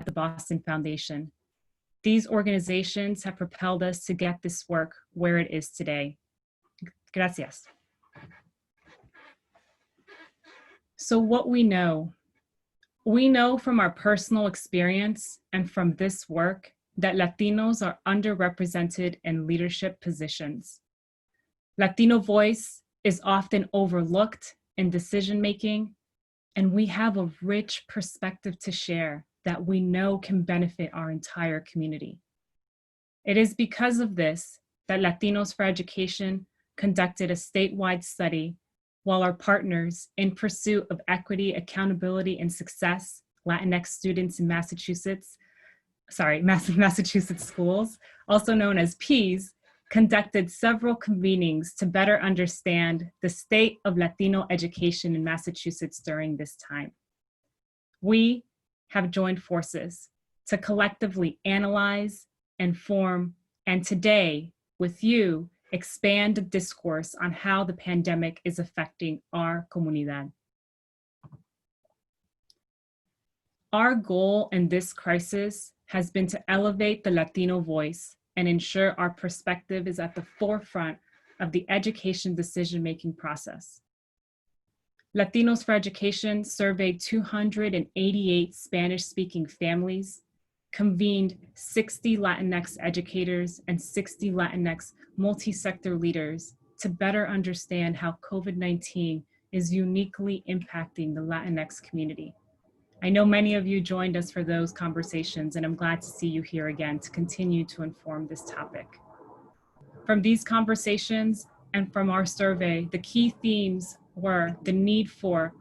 the Boston Foundation. These organizations have propelled us to get this work where it is today. Gracias. So what we know from our personal experience and from this work that Latinos are underrepresented in leadership positions. Latino voice is often overlooked in decision-making, and we have a rich perspective to share that we know can benefit our entire community. It is because of this that Latinos for Education conducted a statewide study while our partners in pursuit of equity, accountability, and success, Latinx students in Massachusetts schools, also known as PEAS, conducted several convenings to better understand the state of Latino education in Massachusetts during this time. We have joined forces to collectively analyze, inform, and today, with you, expand the discourse on how the pandemic is affecting our comunidad. Our goal in this crisis has been to elevate the Latino voice and ensure our perspective is at the forefront of the education decision-making process. Latinos for Education surveyed 288 Spanish-speaking families, convened 60 Latinx educators and 60 Latinx multi-sector leaders to better understand how COVID-19 is uniquely impacting the Latinx community. I know many of you joined us for those conversations, and I'm glad to see you here again to continue to inform this topic. From these conversations and from our survey, the key themes were the need for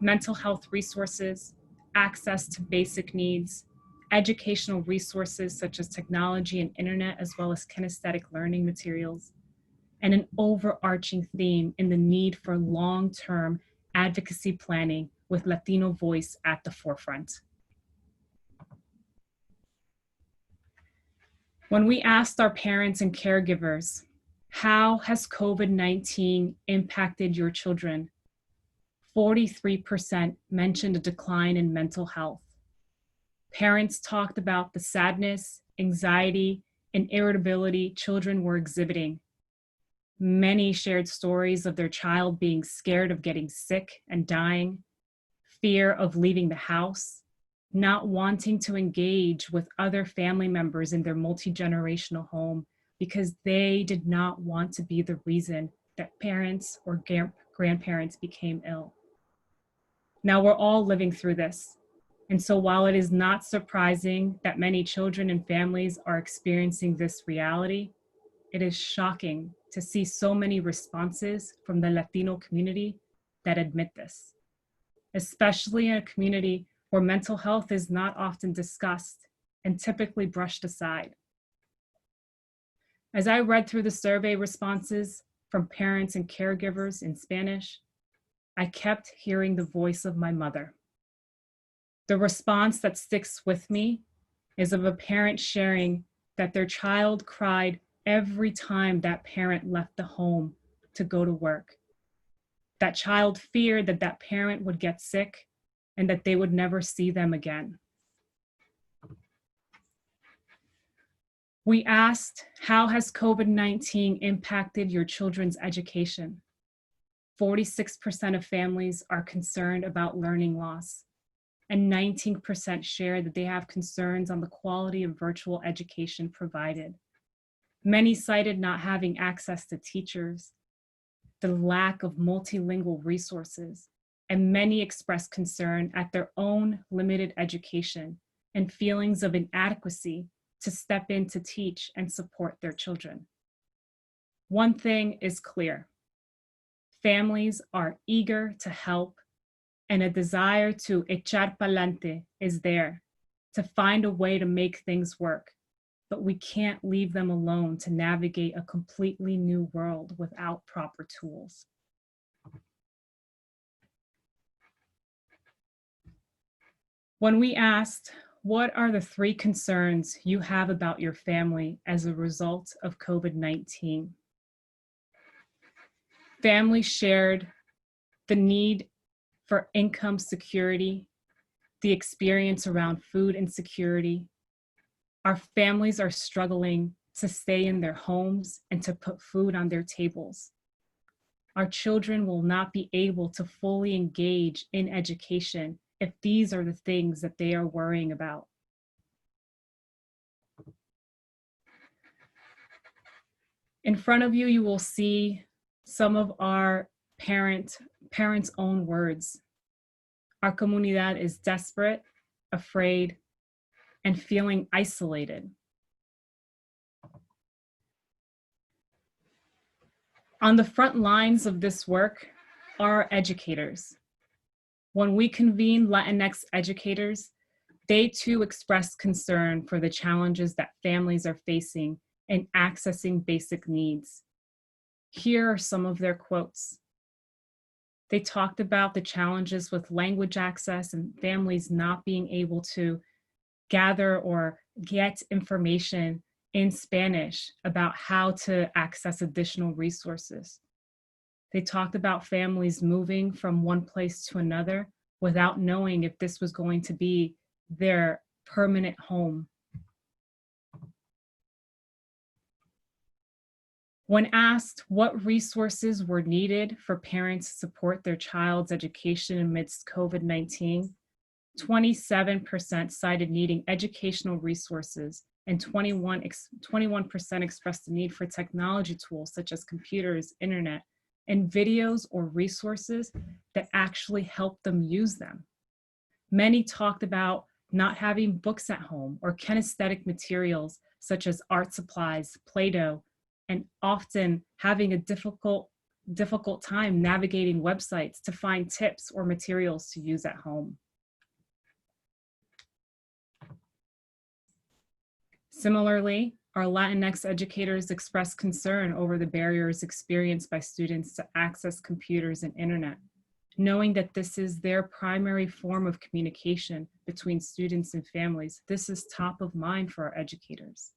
mental health resources, access to basic needs, educational resources such as technology and internet, as well as kinesthetic learning materials, and an overarching theme in the need for long-term advocacy planning with Latino voice at the forefront. When we asked our parents and caregivers, how has COVID-19 impacted your children? 43% mentioned a decline in mental health. Parents talked about the sadness, anxiety, and irritability children were exhibiting. Many shared stories of their child being scared of getting sick and dying, fear of leaving the house, not wanting to engage with other family members in their multi-generational home because they did not want to be the reason that parents or grandparents became ill. Now we're all living through this. And so while it is not surprising that many children and families are experiencing this reality, it is shocking to see so many responses from the Latino community that admit this, especially in a community where mental health is not often discussed and typically brushed aside. As I read through the survey responses from parents and caregivers in Spanish, I kept hearing the voice of my mother. The response that sticks with me is of a parent sharing that their child cried every time that parent left the home to go to work. That child feared that that parent would get sick and that they would never see them again. We asked, how has COVID-19 impacted your children's education? 46% of families are concerned about learning loss, and 19% share that they have concerns on the quality of virtual education provided. Many cited not having access to teachers, the lack of multilingual resources, and many expressed concern at their own limited education and feelings of inadequacy to step in to teach and support their children. One thing is clear. Families are eager to help, and a desire to echar pa'lante is there, to find a way to make things work, but we can't leave them alone to navigate a completely new world without proper tools. When we asked, what are the 3 concerns you have about your family as a result of COVID-19? Families shared the need for income security, the experience around food insecurity. Our families are struggling to stay in their homes and to put food on their tables. Our children will not be able to fully engage in education if these are the things that they are worrying about. In front of you, you will see some of our parents' own words. Our comunidad is desperate, afraid, and feeling isolated. On the front lines of this work are educators. When we convene Latinx educators, they too expressed concern for the challenges that families are facing in accessing basic needs. Here are some of their quotes. They talked about the challenges with language access and families not being able to gather or get information in Spanish about how to access additional resources. They talked about families moving from one place to another without knowing if this was going to be their permanent home. When asked what resources were needed for parents to support their child's education amidst COVID-19, 27% cited needing educational resources, and 21% expressed the need for technology tools such as computers, internet, and videos or resources that actually help them use them. Many talked about not having books at home or kinesthetic materials such as art supplies, Play-Doh, and often having a difficult time navigating websites to find tips or materials to use at home. Similarly, our Latinx educators expressed concern over the barriers experienced by students to access computers and internet, knowing that this is their primary form of communication between students and families. This is top of mind for our educators.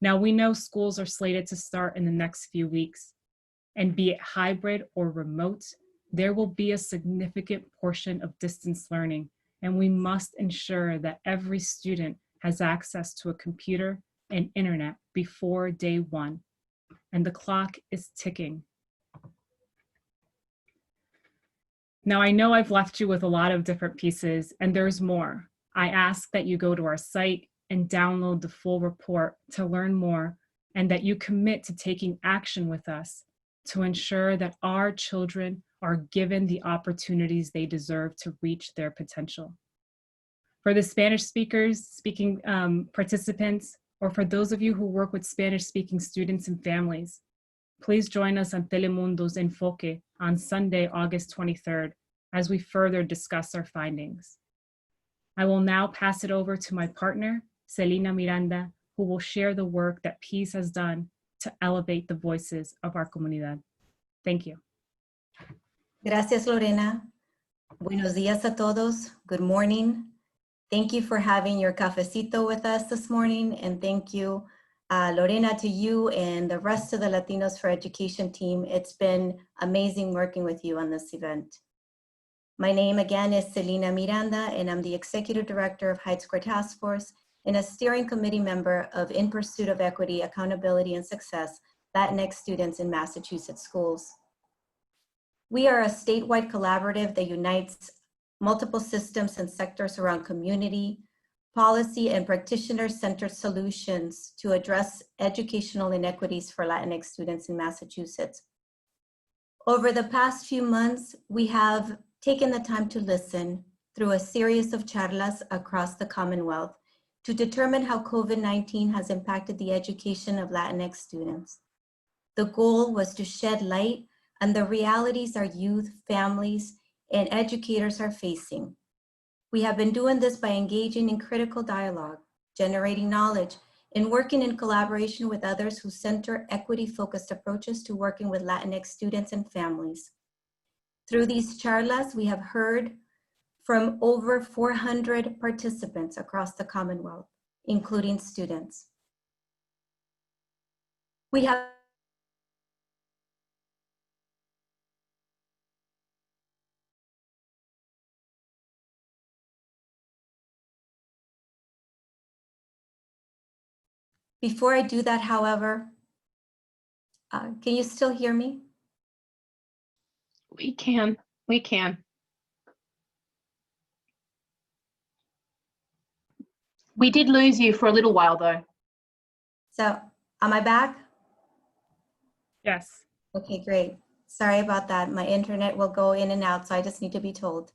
Now, we know schools are slated to start in the next few weeks, and be it hybrid or remote, there will be a significant portion of distance learning, and we must ensure that every student has access to a computer and internet before day one, and the clock is ticking. Now, I know I've left you with a lot of different pieces, and there's more. I ask that you go to our site and download the full report to learn more, and that you commit to taking action with us to ensure that our children are given the opportunities they deserve to reach their potential. For the Spanish speaking participants, or for those of you who work with Spanish speaking students and families, please join us on Telemundo's Enfoque on Sunday, August 23rd, as we further discuss our findings. I will now pass it over to my partner, Celina Miranda, who will share the work that Peace has done to elevate the voices of our comunidad. Thank you. Gracias, Lorena. Buenos días a todos. Good morning. Thank you for having your cafecito with us this morning, and thank you, Lorena, to you and the rest of the Latinos for Education team. It's been amazing working with you on this event. My name again is Celina Miranda, and I'm the Executive Director of Heights Square Task Force and a steering committee member of In Pursuit of Equity, Accountability, and Success, Latinx Students in Massachusetts Schools. We are a statewide collaborative that unites multiple systems and sectors around community, policy, and practitioner-centered solutions to address educational inequities for Latinx students in Massachusetts. Over the past few months, we have taken the time to listen through a series of charlas across the Commonwealth to determine how COVID-19 has impacted the education of Latinx students. The goal was to shed light on the realities our youth, families, and educators are facing. We have been doing this by engaging in critical dialogue, generating knowledge, and working in collaboration with others who center equity-focused approaches to working with Latinx students and families. Through these charlas, we have heard from over 400 participants across the Commonwealth, including students. We have Before I do that, however, can you still hear me? We can. We did lose you for a little while though. So, am I back? Yes. Okay, great. Sorry about that. My internet will go in and out, so I just need to be told.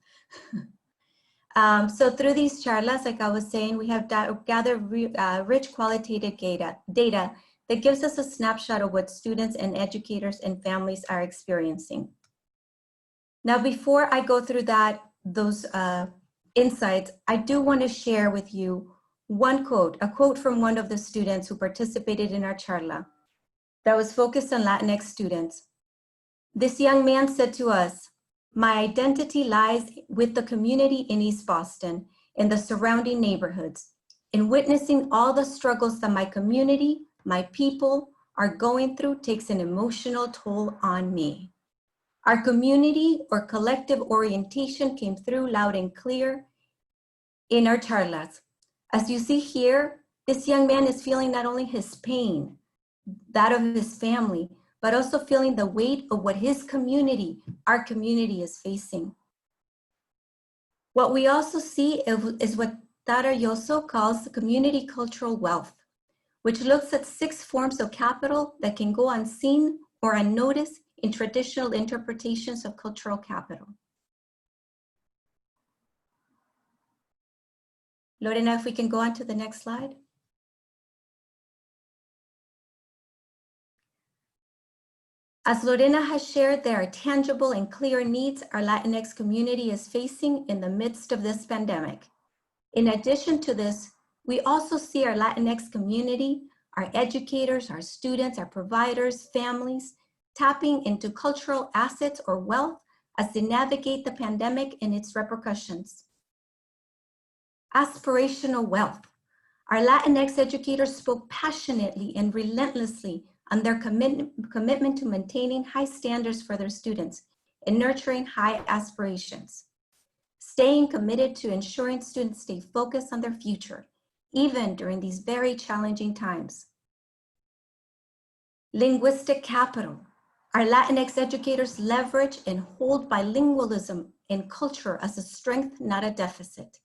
So through these charlas, like I was saying, we have gathered rich qualitative data that gives us a snapshot of what students and educators and families are experiencing. Now, before I go through those insights, I do want to share with you a quote from one of the students who participated in our charla that was focused on Latinx students. This young man said to us, "My identity lies with the community in East Boston and the surrounding neighborhoods. In witnessing all the struggles that my community, my people are going through takes an emotional toll on me." Our community or collective orientation came through loud and clear in our charlas. As you see here, this young man is feeling not only his pain, that of his family, but also feeling the weight of what his community, our community, is facing. What we also see is what Tara Yoso calls the community cultural wealth, which looks at 6 forms of capital that can go unseen or unnoticed in traditional interpretations of cultural capital. Lorena, if we can go on to the next slide. As Lorena has shared, there are tangible and clear needs our Latinx community is facing in the midst of this pandemic. In addition to this, we also see our Latinx community, our educators, our students, our providers, families, tapping into cultural assets or wealth as they navigate the pandemic and its repercussions. Aspirational wealth. Our Latinx educators spoke passionately and relentlessly on their commitment to maintaining high standards for their students and nurturing high aspirations, staying committed to ensuring students stay focused on their future, even during these very challenging times. Linguistic capital. Our Latinx educators leverage and hold bilingualism and culture as a strength, not a deficit.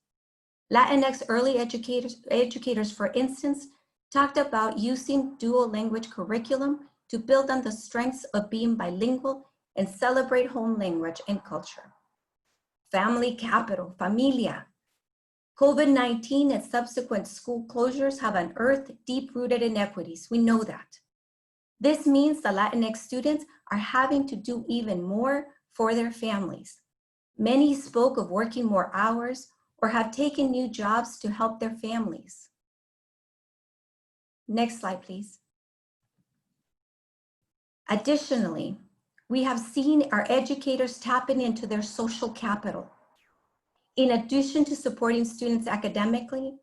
Latinx early educators, for instance, talked about using dual language curriculum to build on the strengths of being bilingual and celebrate home language and culture. Family capital, familia. COVID-19 and subsequent school closures have unearthed deep-rooted inequities. We know that. This means the Latinx students are having to do even more for their families. Many spoke of working more hours or have taken new jobs to help their families. Next slide, please. Additionally, we have seen our educators tapping into their social capital. In addition to supporting students academically,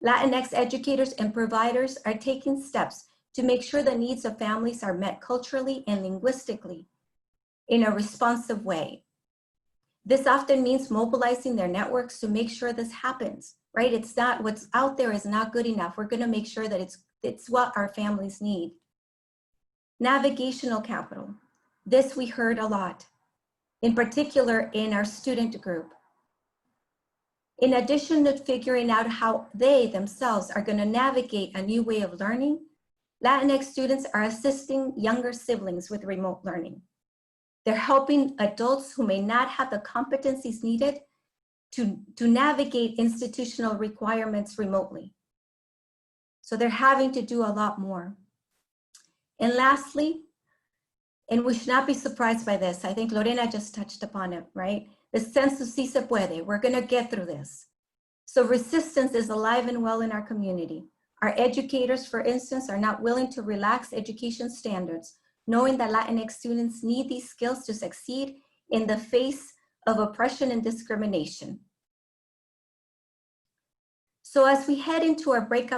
Latinx educators and providers are taking steps to make sure the needs of families are met culturally and linguistically in a responsive way. This often means mobilizing their networks to make sure this happens, right? It's not, what's out there is not good enough. We're gonna make sure that it's what our families need. Navigational capital. This we heard a lot, in particular in our student group. In addition to figuring out how they themselves are gonna navigate a new way of learning, Latinx students are assisting younger siblings with remote learning. They're helping adults who may not have the competencies needed to navigate institutional requirements remotely. So they're having to do a lot more. And lastly, and we should not be surprised by this, I think Lorena just touched upon it, right? The sense of si se puede, we're gonna get through this. So resistance is alive and well in our community. Our educators, for instance, are not willing to relax education standards, knowing that Latinx students need these skills to succeed in the face of oppression and discrimination. So as we head into our breakout